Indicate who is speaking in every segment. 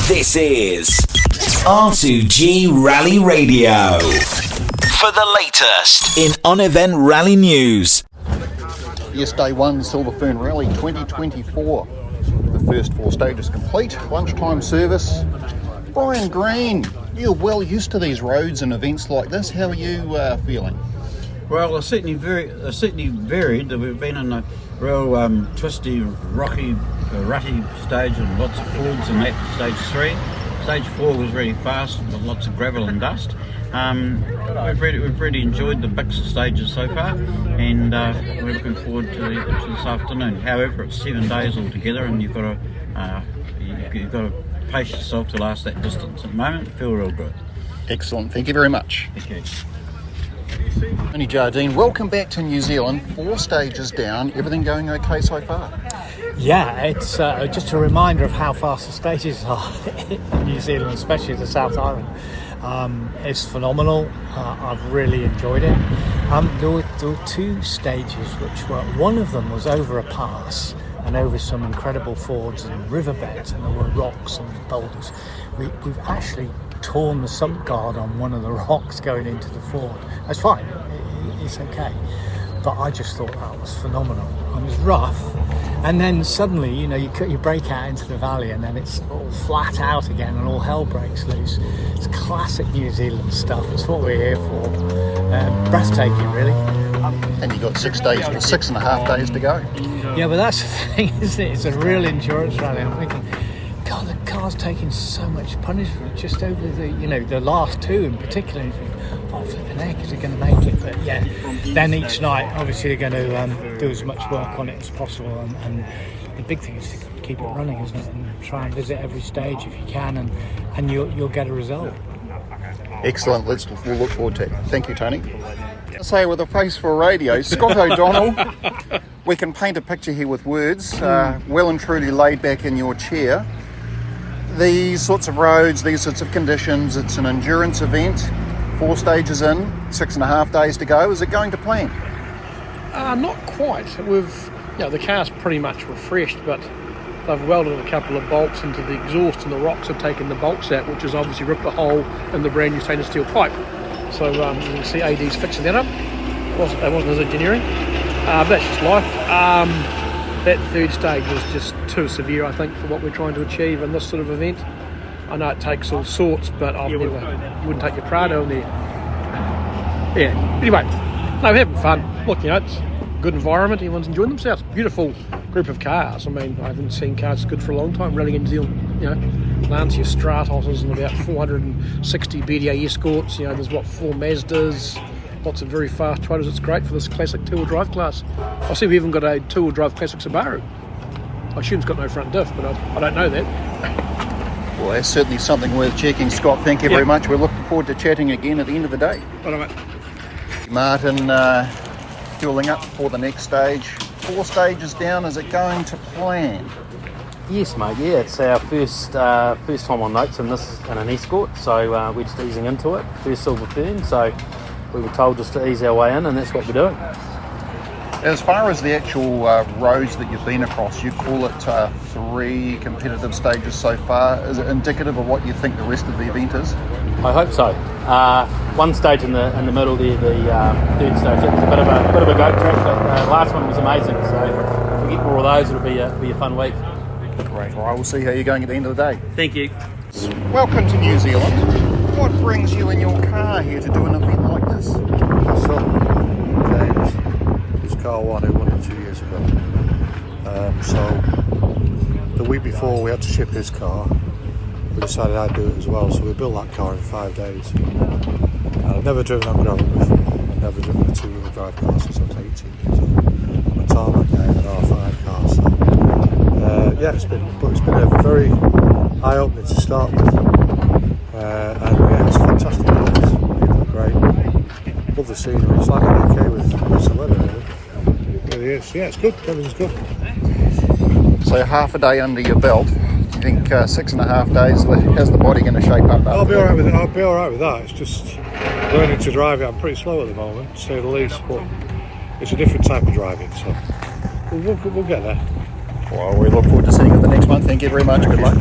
Speaker 1: This is R2G Rally Radio. For the latest in on-event rally news.
Speaker 2: Yes, day one, Silver Fern Rally 2024. The first 4 stages complete. Lunchtime service. Brian Green, you're well used to these roads and events like this. How are you feeling?
Speaker 3: Well, they're certainly varied. We've been in a real twisty, rocky, rutty stage and lots of fords in that, stage 3. Stage 4 was really fast with lots of gravel and dust. We've really enjoyed the mix of stages so far, and we're looking forward to this afternoon. However, it's 7 days altogether, and you've got to pace yourself to last that distance. At the moment, feel real good.
Speaker 2: Excellent. Thank you very much.
Speaker 3: Thank you.
Speaker 2: Tony Jardine, welcome back to New Zealand. 4 stages down. Everything going okay so far?
Speaker 4: Yeah, it's just a reminder of how fast the stages are in New Zealand, especially the South Island. It's phenomenal. I've really enjoyed it. There were 2 stages which were, one of them was over a pass and over some incredible fords and riverbeds, and there were rocks and boulders. We've actually torn the sump guard on one of the rocks going into the ford. It's fine, it's okay. But I just thought that was phenomenal. It was rough, and then suddenly, you break out into the valley, and then it's all flat out again, and all hell breaks loose. It's classic New Zealand stuff. It's what we're here for. Breathtaking, really.
Speaker 2: And you've got 6 days, or 6.5 days to go.
Speaker 4: Yeah, but that's the thing, isn't it? It's a real endurance rally. I'm thinking, God, the car's taking so much punishment just over the last 2 in particular. You think, oh, flipping heck, is it going to make it? But yeah, then each night, obviously, they're going to do as much work on it as possible. And the big thing is to keep it running, isn't it? And try and visit every stage if you can, and you'll get a result.
Speaker 2: Excellent. We'll look forward to it. Thank you, Tony. Say with a face for radio, Scott O'Donnell. We can paint a picture here with words. Well and truly laid back in your chair. These sorts of roads, these sorts of conditions, it's an endurance event. 4 stages in, 6.5 days to go. Is it going to plan?
Speaker 5: Not quite. The car's pretty much refreshed, but they've welded a couple of bolts into the exhaust, and the rocks have taken the bolts out, which has obviously ripped a hole in the brand new stainless steel pipe. So you can see AD's fixing that up. That wasn't his engineering. But that's just life. That 3rd stage was just too severe, I think, for what we're trying to achieve in this sort of event. I know it takes all sorts, but I wouldn't take your Prado in there. Yeah, anyway, we're having fun. Look, it's a good environment, everyone's enjoying themselves. Beautiful group of cars. I mean, I haven't seen cars good for a long time, rallying in New Zealand. Lancia Stratoses and about 460 BDA Escorts. There's 4 Mazdas. Lots of very fast traders. It's great for this classic 2-wheel drive class. I see we even got a 2-wheel drive classic Subaru. I assume it's got no front diff, but I don't know that.
Speaker 2: Well, that's certainly something worth checking, Scott. Thank you very much. We're looking forward to chatting again at the end of the day.
Speaker 5: All right, mate.
Speaker 2: Martin, fueling up for the next stage. 4 stages down. Is it going to plan?
Speaker 6: Yes, mate. Yeah, it's our first time on notes in an escort, so we're just easing into it. First Silver Fern, so we were told just to ease our way in, and that's what we're doing.
Speaker 2: As far as the actual roads that you've been across, you call it 3 competitive stages so far. Is it indicative of what you think the rest of the event is?
Speaker 6: I hope so. 1 stage in the middle there, the 3rd stage, it was a bit of a goat track, but the last one was amazing. So if we get more of those, it'll be a fun week.
Speaker 2: Great. Well, we'll see how you're going at the end of the day.
Speaker 6: Thank you.
Speaker 2: Welcome to New Zealand. What brings you in your car here to do an event like this?
Speaker 7: My son, James, his car won, he won it 2 years ago. So the week before we had to ship his car, we decided I'd do it as well. So we built that car in 5 days. And I've never driven on gravel before. I've never driven a 2-wheel drive car since I was 18 years old. I'm a tarmac guy in an R5 car. So it's been a very eye-opening to start with. And yeah, it's a fantastic place. People are great. Love the scenery. It's like an UK with the weather, really. It really is. Yeah, it's good. Everything's good.
Speaker 2: So half a day under your belt. Do you think 6.5 days, how's the body going to shape up?
Speaker 7: I'll be alright with it. I'll be alright with that. It's just learning to drive it. I'm pretty slow at the moment, to say the least, but it's a different type of driving, so we'll get there.
Speaker 2: Well, we look forward to seeing you at the next one. Thank you very much. Good luck.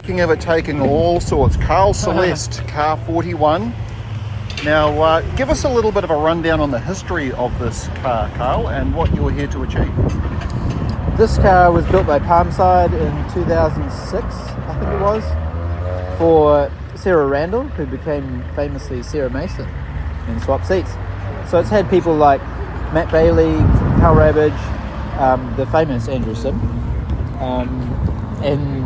Speaker 2: Speaking of it taking all sorts, Carl Celeste, car 41. Now, give us a little bit of a rundown on the history of this car, Carl, and what you're here to achieve.
Speaker 8: This car was built by Palmside in 2006, I think it was, for Sarah Randall, who became famously Sarah Mason in Swap Seats. So it's had people like Matt Bailey, Hal Ravage, the famous Andrew Sim, and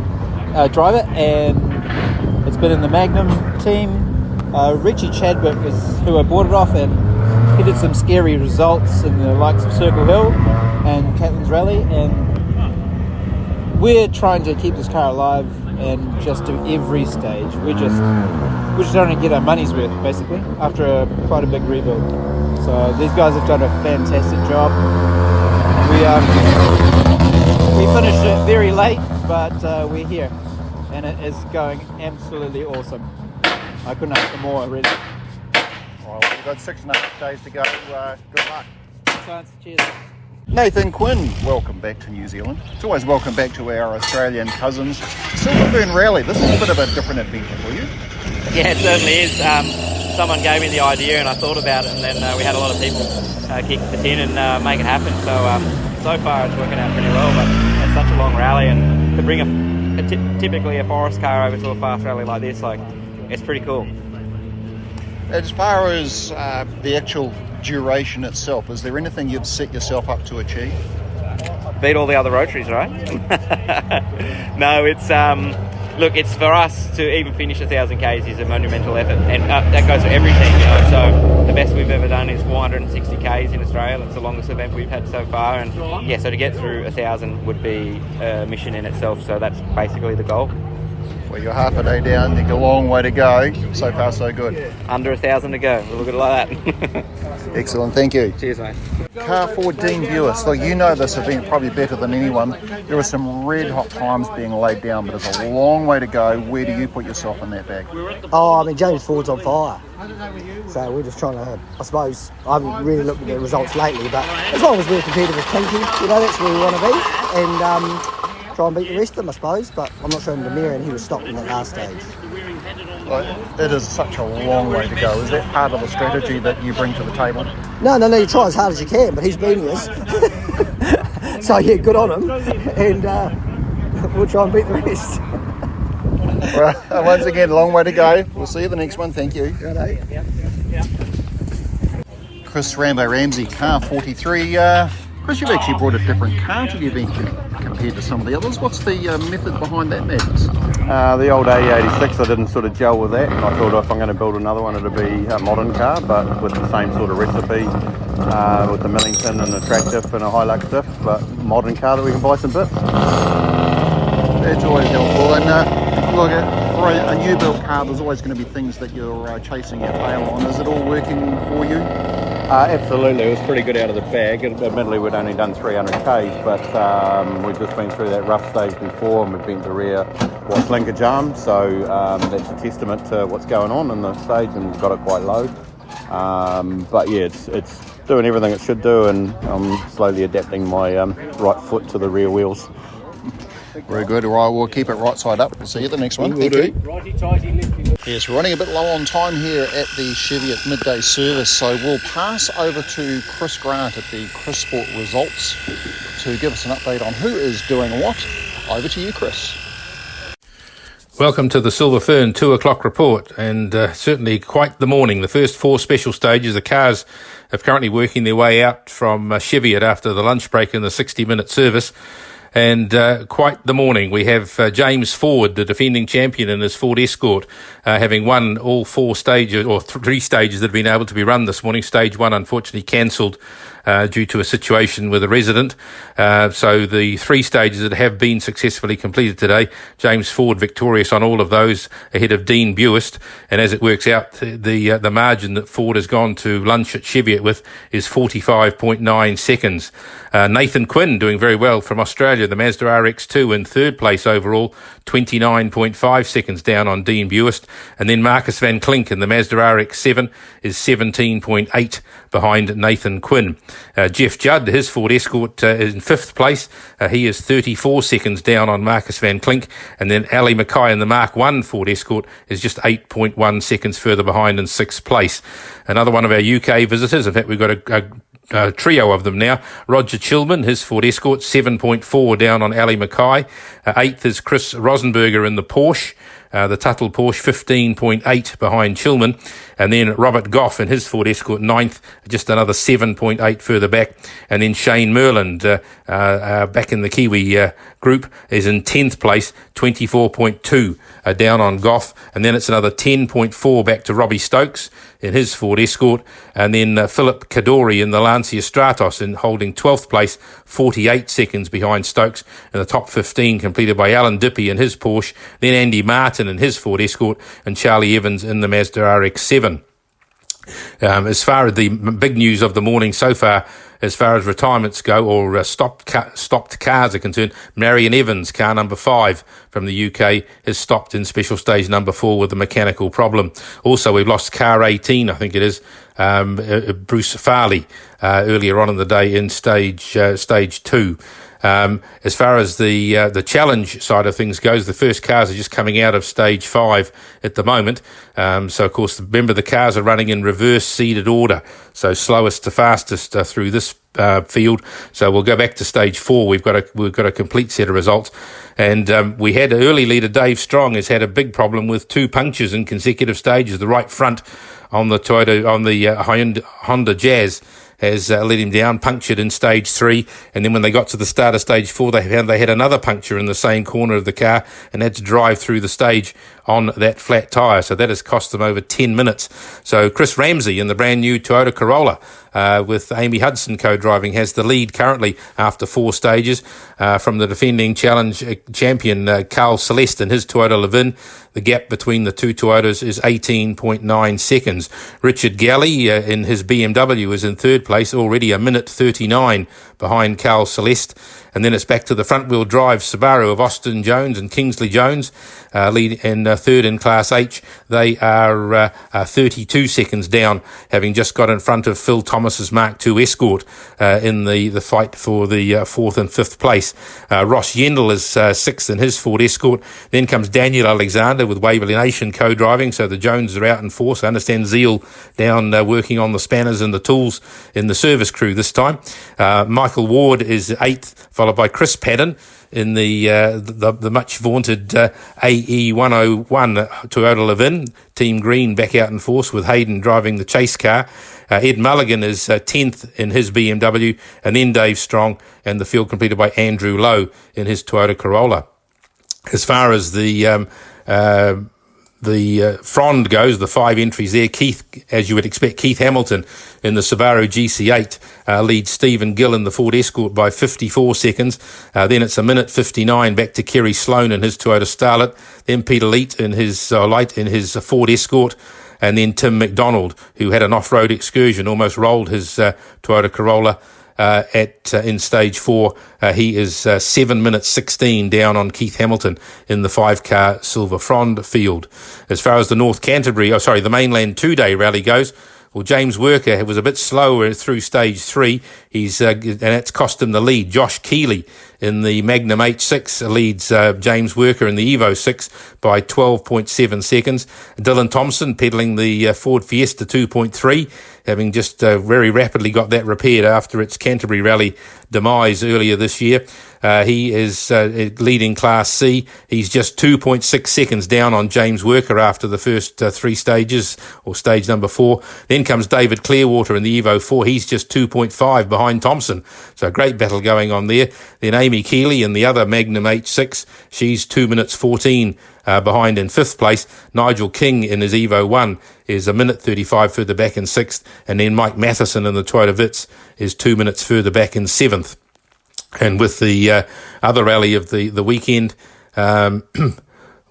Speaker 8: drive it, and it's been in the Magnum team. Richie Chadwick is who I bought it off, and he did some scary results in the likes of Circle Hill and Caitlin's Rally, and we're trying to keep this car alive and just do every stage. We just trying to get our money's worth, basically, after quite a big rebuild. So these guys have done a fantastic job. We finished it very late, but we're here, and it is going absolutely awesome. I couldn't ask for more, really.
Speaker 2: Well, we've got 6.5 days to go. Good luck.
Speaker 8: Thanks, cheers.
Speaker 2: Nathan Quinn, welcome back to New Zealand. It's always welcome back to our Australian cousins. Silver Fern Rally, this is a bit of a different adventure for you.
Speaker 9: Yeah, it certainly is. Someone gave me the idea and I thought about it, and then we had a lot of people kick the tin and make it happen. So far it's working out pretty well, but it's such a long rally, and to bring typically a forest car over to a fast rally like this, it's pretty cool.
Speaker 2: As far as the actual duration itself, is there anything you've set yourself up to achieve?
Speaker 9: Beat all the other rotaries, right? No, it's it's for us to even finish 1,000 k's is a monumental effort, and that goes for every team, So the best we've ever done is 460 k's in Australia. That's the longest event we've had so far, and so to get through 1,000 would be a mission in itself. So that's basically the goal.
Speaker 2: Well, you're half a day down, you've got a long way to go. So far, so good.
Speaker 9: Under 1,000 to go. We'll look at it like that.
Speaker 2: Excellent, thank you.
Speaker 9: Cheers, mate.
Speaker 2: Car 4 Dean Buist. Look, you know this event probably better than anyone. There are some red hot times being laid down, but there's a long way to go. Where do you put yourself in that bag?
Speaker 10: James Ford's on fire. So we're just trying to, I suppose, I haven't really looked at the results lately, but as long as we're competitive with Kinky, that's where we want to be. And try and beat the rest of them, I suppose, but I'm not sure him Demir, and he was stopped in that last stage.
Speaker 2: It is such a long way to go. Is that part of the strategy that you bring to the table?
Speaker 10: No, you try as hard as you can, but he's beating us. So yeah, good on him, and we'll try and beat the rest.
Speaker 2: Well, once again, long way to go. We'll see you the next one. Thank you. Chris Rambo Ramsey, car 43. Chris, you've actually brought a different car to the event compared to some of the others. What's the method behind that, madness?
Speaker 11: The old A86, I didn't sort of gel with that. I thought if I'm going to build another one, it'll be a modern car, but with the same sort of recipe, with the Millington and the track diff and a Hilux diff, but modern car that we can buy some bits.
Speaker 2: That's always helpful. And look, for a new built car, there's always going to be things that you're chasing your tail on. Is it all working for you?
Speaker 11: Absolutely, it was pretty good out of the bag. Admittedly, we'd only done 300 k's, but we've just been through that rough stage before, and we've been to rear what's linkage arm, so that's a testament to what's going on in the stage, and we've got it quite low. But yeah, it's doing everything it should do, and I'm slowly adapting my right foot to the rear wheels.
Speaker 2: Very good. All right, we'll keep it right side up. We'll see you at the next one. Thank you. Yes, we're running a bit low on time here at the Cheviot Midday service, so we'll pass over to Chris Grant at the Chris Sport Results to give us an update on who is doing what. Over to you, Chris.
Speaker 12: Welcome to the Silver Fern 2 o'clock report, and certainly quite the morning. The first 4 special stages, the cars are currently working their way out from Cheviot after the lunch break in the 60-minute service. And quite the morning. We have James Ford, the defending champion in his Ford Escort, having won all 4 stages, or 3 stages that have been able to be run this morning. Stage 1 unfortunately cancelled due to a situation with a resident. So the 3 stages that have been successfully completed today, James Ford victorious on all of those, ahead of Dean Buist. And as it works out, the margin that Ford has gone to lunch at Cheviot with is 45.9 seconds. Nathan Quinn doing very well from Australia, the Mazda RX-2 in 3rd place overall, 29.5 seconds down on Dean Buist. And then Marcus van Klink in the Mazda RX-7 is 17.8 behind Nathan Quinn. Jeff Judd, his Ford Escort, is in 5th place. He is 34 seconds down on Marcus Van Klink. And then Ali Mackay in the Mark 1 Ford Escort is just 8.1 seconds further behind in 6th place. Another one of our UK visitors, in fact, we've got a trio of them now. Roger Chilman, his Ford Escort, 7.4 down on Ali Mackay. 8th is Chris Rosenberger in the Porsche. The Tuttle Porsche, 15.8 behind Chilman. And then Robert Goff in his Ford Escort, 9th, just another 7.8 further back. And then Shane Merland, back in the Kiwi group, is in 10th place, 24.2 down on Goff. And then it's another 10.4 back to Robbie Stokes in his Ford Escort. And then Philip Kadori in the Lancia Stratos in holding 12th place, 48 seconds behind Stokes. And the top 15 completed by Alan Dippy in his Porsche. Then Andy Martin in his Ford Escort and Charlie Evans in the Mazda RX-7. As far as the big news of the morning so far, as far as retirements go, or stopped cars are concerned, Marion Evans, car number 5 from the UK, has stopped in special stage number 4 with a mechanical problem. Also, we've lost car 18, I think it is, Bruce Farley, earlier on in the day in stage 2. As far as the challenge side of things goes, the first cars are just coming out of stage 5 at the moment. So of course, remember the cars are running in reverse seeded order. So slowest to fastest through this field. So we'll go back to stage 4. We've got a complete set of results. And we had early leader Dave Strong has had a big problem with 2 punctures in consecutive stages. The right front on the Honda Jazz has let him down, punctured in stage 3, and then when they got to the start of stage 4, they found they had another puncture in the same corner of the car and had to drive through the stage on that flat tyre. So that has cost them over 10 minutes. So Chris Ramsey in the brand new Toyota Corolla with Amy Hudson co-driving has the lead currently after 4 stages from the defending challenge champion Carl Celeste in his Toyota Levin. The gap between the 2 Toyotas is 18.9 seconds. Richard Galley in his BMW is in 3rd place, already a minute 39 behind Carl Celeste. And then it's back to the front-wheel drive Subaru of Austin Jones and Kingsley Jones, lead in 3rd in Class H. They are 32 seconds down, having just got in front of Phil Thomas's Mark II Escort in the fight for the 4th and 5th place. Ross Yendel is 6th in his Ford Escort. Then comes Daniel Alexander with Waverley Nation co-driving, so the Joneses are out in force. I understand Zeal down working on the spanners and the tools in the service crew this time. Michael Ward is 8th, followed by Chris Padden in the much vaunted AE101 Toyota Levin. Team Green back out in force with Hayden driving the chase car. Ed Mulligan is 10th in his BMW, and then Dave Strong, and the field completed by Andrew Lowe in his Toyota Corolla. As far as the frond goes, the 5 entries there, Keith, as you would expect, Keith Hamilton in the Subaru GC8 leads Stephen Gill in the Ford Escort by 54 seconds. Then it's a minute 59 back to Kerry Sloan in his Toyota Starlet. Then Peter Light in his Ford Escort. And then Tim McDonald, who had an off-road excursion, almost rolled his Toyota Corolla in stage 4. He is 7 minutes 16 down on Keith Hamilton in the 5-car Silver Frond field. As far as the the mainland 2-day rally goes, well, James Worker was a bit slower through stage 3. And that's cost him the lead. Josh Keeley in the Magnum H6 leads James Worker in the Evo 6 by 12.7 seconds. Dylan Thompson pedaling the Ford Fiesta 2.3, having just very rapidly got that repaired after its Canterbury Rally demise earlier this year. He is leading Class C. He's just 2.6 seconds down on James Worker after the first 3 stages, or stage number 4. Then comes David Clearwater in the Evo 4. He's just 2.5 behind Thompson. So a great battle going on there. Then Amy Keeley in the other Magnum H6. She's 2 minutes 14 behind in 5th place. Nigel King in his Evo 1 is a minute 35 further back in 6th. And then Mike Matheson in the Toyota Vitz is 2 minutes further back in 7th. And with the other rally of the weekend,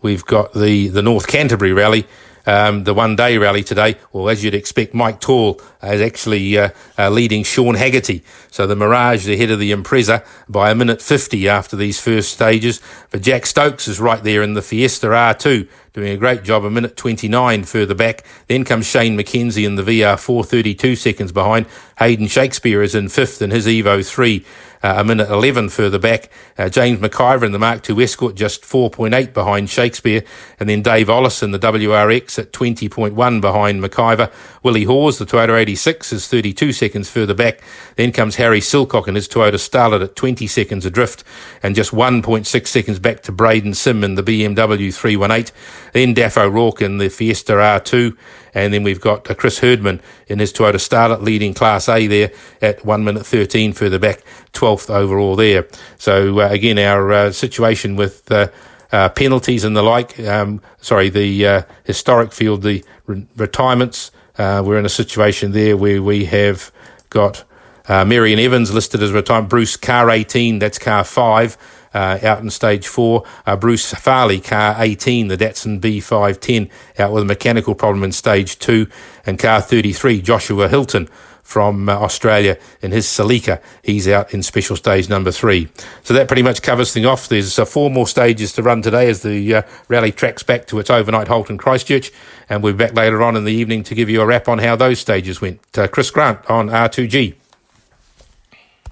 Speaker 12: we've got the North Canterbury Rally. the one-day rally today, well, as you'd expect, Mike Tall is actually leading Sean Haggerty. So the Mirage is ahead of the Impreza by 1:50 after these first stages. But Jack Stokes is right there in the Fiesta R2, doing a great job, 1:29 further back. Then comes Shane McKenzie in the VR4, 32 seconds behind. Hayden Shakespeare is in fifth in his Evo 3, 1:11 further back. James McIver in the Mark II Escort just 4.8 behind Shakespeare. And then Dave Ollis in the WRX at 20.1 behind McIver. Willie Hawes, the Toyota 86, is 32 seconds further back. Then comes Harry Silcock in his Toyota Starlet at 20 seconds adrift, and just 1.6 seconds back to Braden Sim in the BMW 318. Then Daff O'Rourke in the Fiesta R2. And then we've got Chris Herdman in his Toyota Starlet leading Class A there at 1:13 further back, 12th overall there. So again, our situation with penalties and the like, the historic field, the retirements, we're in a situation there where we have got Marion Evans listed as retirement, Bruce car 18, that's car 5. Out in stage 4, Bruce Farley, car 18, the Datsun B510, out with a mechanical problem in stage 2, and car 33, Joshua Hilton from Australia in his Celica, he's out in special stage number 3. So that pretty much covers things off. There's 4 more stages to run today as the rally tracks back to its overnight halt in Christchurch, and we'll be back later on in the evening to give you a wrap on how those stages went. Chris Grant on R2G.